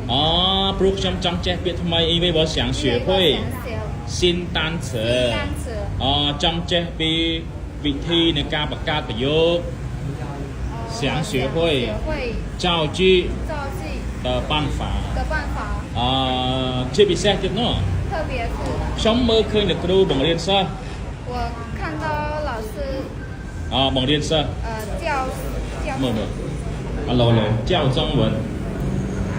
哦，不想讲这别他妈，因为我想学会新单词。哦，讲这比วิธีในการประกาศประโยค想学会造句的办法这ពិសេសទៀតនោះខ្ញុំមើលឃើញលោកគ្រូបង្រៀនសិស្ស我看到老师បង្រៀនសិស្សមើលឡូ教中文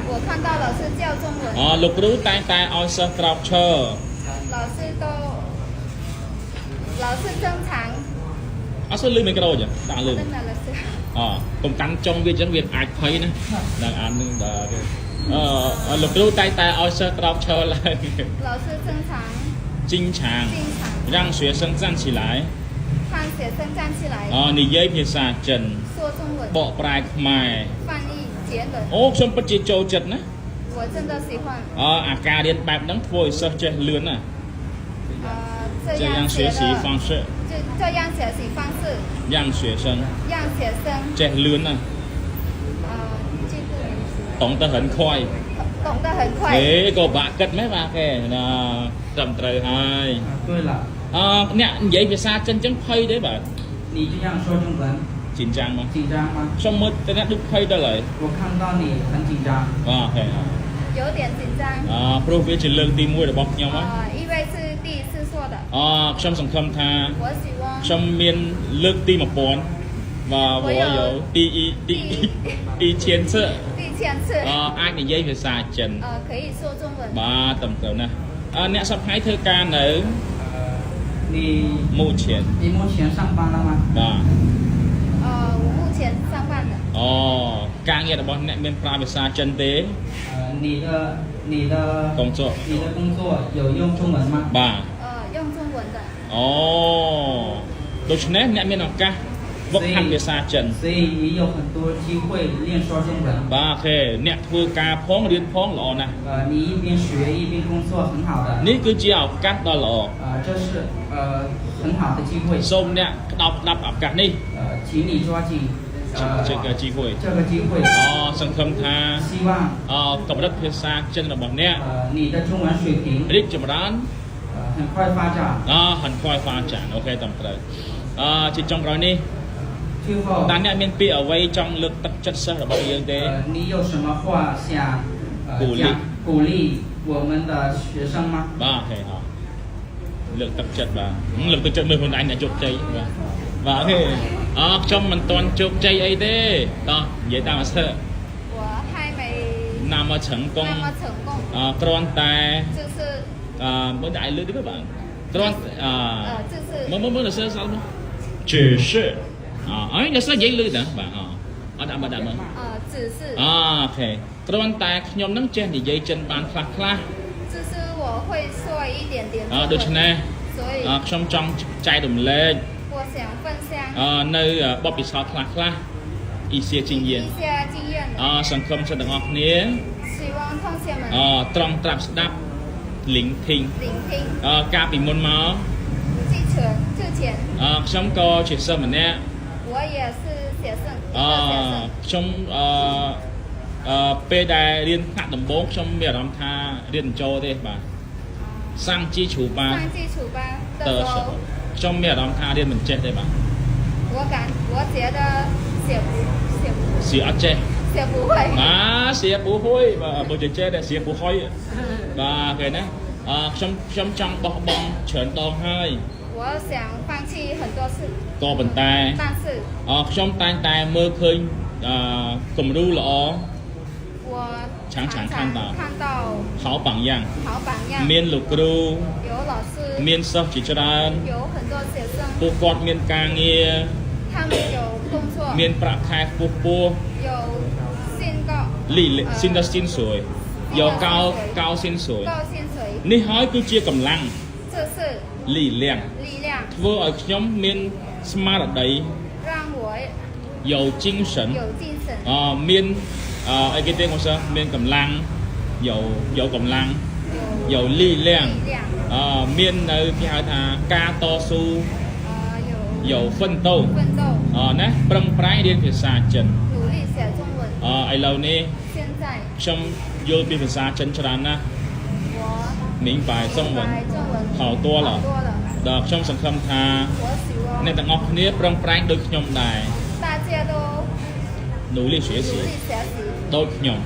我看到老师教中文លោកគ្រូតែងតែឲ្យសិស្សក្រោកឈរ老师正常អត់ស្គាល់លឺមីក្រូចាដាក់លឺកុំកាន់ចុងវាចឹងវាអាចភ័យណាដល់អាននឹងដល់លោកគ្រូតែងតែឲ្យសិស្សក្រោកឈរឡើង老师正常经常让学生站起来看学生站起来និយាយភាសាចិន说中文បកប្រែខ្មែរ翻译简文ខ្ញុំពិតជាចូលចិត្តណា我真的喜欢អាការរៀនបែបហ្នឹងធ្វើឲ្យសិស្សចេះលឿនណា这样学习方式这样学习方式让学生ចេះលឿនណា懂得很快ក៏បាក់គិតមែនបាទគេណាត្រឹមត្រូវហើយអ្នកនិយាយភាសាចិនចឹងភ័យទេបាទ你这样说中文紧张吗ខ្ញុំមើលតែអ្នកដូចភ័យដល់ហើយ我看到你很紧张OK有点紧张ព្រោះវាជាលើកទី1របស់ខ្ញុំ因为是第一次说的ខ្ញុំសង្ឃឹមថា我希望ខ្ញុំមានលើកទី1000và我有第1000次អាចនិយាយភាសាចិន可以说中文បាទត្រឹមត្រូវណាស់អ្នកសប្តាហ៍ធ្វើការនៅ你目前上班了吗បាទ我目前上班的ការងាររបស់អ្នកមានប្រើភាសាចិនទេ你的工作有用中文吗បាទ用中文的ដូច្នេះអ្នកមានឱកាសវឹកហាត់ភាសាចិន所以也有很多机会练说中文បាទអូខេអ្នកធ្វើការផងរៀនផងល្អណាស់你一边学一边工作很好的នេះគឺជាឱកាសដ៏ល្អ这是很好的机会សូមអ្នកក្តោបស្ដាប់ឱកាសនេះ请你抓紧这个机会សង្ឃឹមថាកម្រិតភាសាចិនរបស់អ្នក你的中文水平រីកចម្រើន很快发展很快发展អូខេត្រឹមត្រូវជាចុងក្រោយនេះតើអ្នកមានពាក្យអ្វីចង់លើកទឹកចិត្តសិស្សរបស់យើងទេ你有什么话想鼓励我们的学生吗បាទអូខេលើកទឹកចិត្តបាទលើកទឹកចិត្តមើលខ្លួនឯងអ្នកជោគជ័យបាទអូខេខ្ញុំមិនទាន់ជោគជ័យអីទេតោះនិយាយតាមអាសើ我还没那么成功គ្រាន់តែ就是មើលតែលើកទេបាទគ្រាន់就是មើលសើសល់មក只是អ្នកសិស្សនិយាយលឺណាបាទអត់ដាក់មើល只是អូខេគ្រាន់តែខ្ញុំនឹងចេះនិយាយចិនបានខ្លះ就是我会说一点点ដូច្នេះខ្ញុំចង់ចែករំលែក我想分享នៅបទពិសោធន៍ខ្លះ一些经验សង្ឃឹមសិស្សទាំងអស់គ្នា希望同学们ត្រង់ត្រាប់ស្ដាប់聆听ការពីមុនមក之前ខ្ញុំក៏ជាសិស្សម្នាក់我也是学生ខ្ញុំពេលដែលរៀនថ្នាក់ដំបូងខ្ញុំមានអារម្មណ៍ថារៀនចូលទេបាទសាំងជីឈូបា的时候ខ្ញុំមានអារម្មណ៍ថារៀនមិនចេះទេបាទ我觉得写អត់ចេះ写不会写不会បាទបើចេះតែ写不会បាទគេណាខ្ញុំចង់បោះបង់ច្រើនដងហើយ我想放弃很多次ក៏ប៉ុន្តែខ្ញុំតែងតែមើលឃើញគំរូល្អ我常看到好榜样មានលោកគ្រូមានសិស្សជាច្រើនពួកគាត់មានការងារមានប្រាក់ខែខ្ពស់新的薪水有高薪水នេះហើយគឺជាកម្លាំង力量ធ្វើឲ្យខ្ញុំមានស្មារតី有精神មានអីគេទេគាត់មានកម្លាំង有កម្លាំង有力量មាននៅគេហៅថាការតស៊ូ有奋斗ណាប្រឹងប្រែងរៀនភាសាចិនឥឡូវនេះ在ខ្ញុំយល់ពីភាសាចិនច្រើនណាស់我明白中文好多了ដល់ខ្ញុំសង្ឃឹមថាអ្នកទាំងអស់គ្នាប្រឹងប្រែងដូចខ្ញុំដែរ大家都努力学习ដូចខ្ញុំ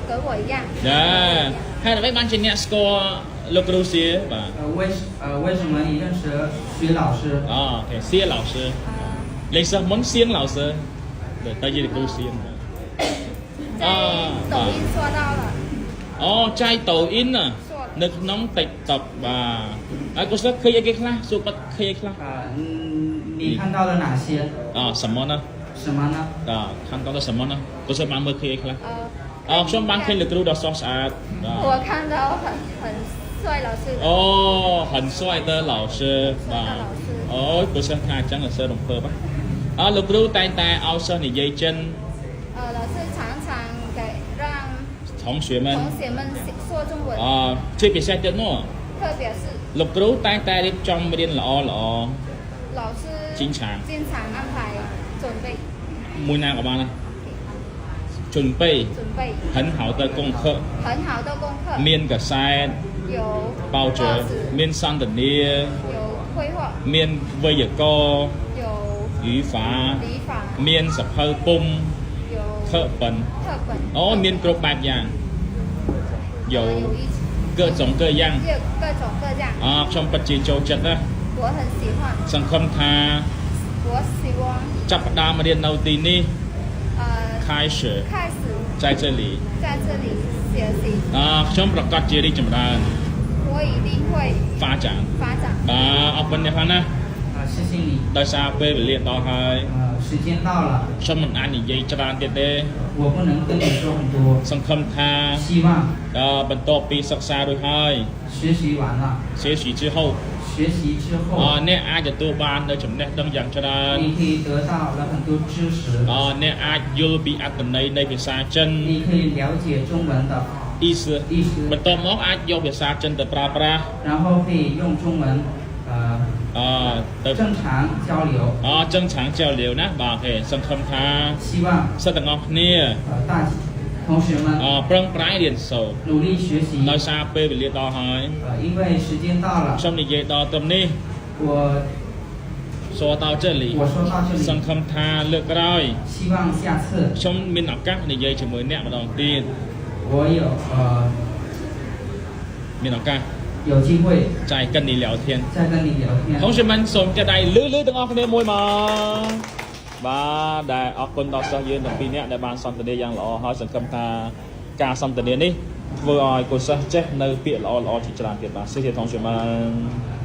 和我一样ដែរហើយអ្វីបានជាអ្នកស្គាល់លោកគ្រូសៀបាទ为什么你认识徐老师អូខេសៀ老师លេខសិស្សមុនសៀង老师តែជាគ្រូសៀង在抖音刷到了អូចៃ抖音នៅក្នុង TikTok បាទហើយក៏ស្គាល់ឃើញអីគេខ្លះសួរបាត់ឃើញអីខ្លះ你看到了哪些什么呢什么呢看到了什么呢ក៏ស្គាល់បានមើលឃើញអីខ្លះខ្ញុំបានឃើញលោកគ្រូដ៏ស្រស់ស្អាត我看到很帅老师哦很帅的老师បាទអូក៏ស្គាល់ថាអញ្ចឹងសើរំភើបលោកគ្រូតែងតែឲ្យសិស្សនិយាយចិន老师常常给让同学们说中文ជាពិសេសទៀតមក特别是លោកគ្រូតែងតែរៀបចំរៀនល្អ老师经常安排准备មួយណាក៏បានដែរ準備很好的功課មានកសែត有報紙មានសន្ទនា有绘画មានវេយ្យាករណ៍有語法មានសភៅពុម្ព有課本អូមានគ្រប់បែបយ៉ាង有各種各樣ខ្ញុំពិតជាចូលចិត្តណាសង្ឃឹមថាចាប់ផ្ដើមរៀននៅទីនេះ開始在这里學習ខ្ញុំប្រកាសជារីកចម្រើន我一定會發展បាទអរគុណអ្នកផងណា謝謝你ដោយសារពេលវេលាដល់ហើយ時間到了ខ្ញុំមិនអាចនិយាយច្រើនទៀតទេ我不能跟你說很多សង្ឃឹមថា希望បន្ទាប់ពីសិក្សារួចហើយ學習完了學習之後អ្នកអាចទទួលបាននៅចំណេះដឹងយ៉ាងច្រើន你可以得到了很多知識អ្នកអាចយល់ពីអត្ថន័យនៃភាសាចិន你可以了解中文的意思បន្ទាប់មកអាចយកភាសាចិនទៅប្រើប្រាស់然後可以用中文正常交流正常交流ណាបាទអូខេសង្ឃឹមថា希望សិស្សទាំងអស់គ្នា同學們ប្រឹងប្រែងរៀនសូត្រ努力學習ដោយសារពេលវេលាដល់ហើយ因為時間到了ខ្ញុំនិយាយដល់ត្រឹមនេះ我說到這裡សង្ឃឹមថាលើកក្រោយ希望下次ខ្ញុំមានឱកាសនិយាយជាមួយអ្នកម្ដងទៀត我有មានឱកាស有機會再跟你聊天同學們សូមចិត្តដៃលឺទាំងអស់គ្នាមួយមកបាទដែលអរគុណដល់សិស្សយើងទាំងពីរនាក់ដែលបានសន្ទនាយ៉ាងល្អហើយសង្ឃឹមថាការសន្ទនានេះធ្វើឲ្យកុសលចេះនៅពាក្យល្អៗជាច្រើនទៀតបាទសូមជម្រាប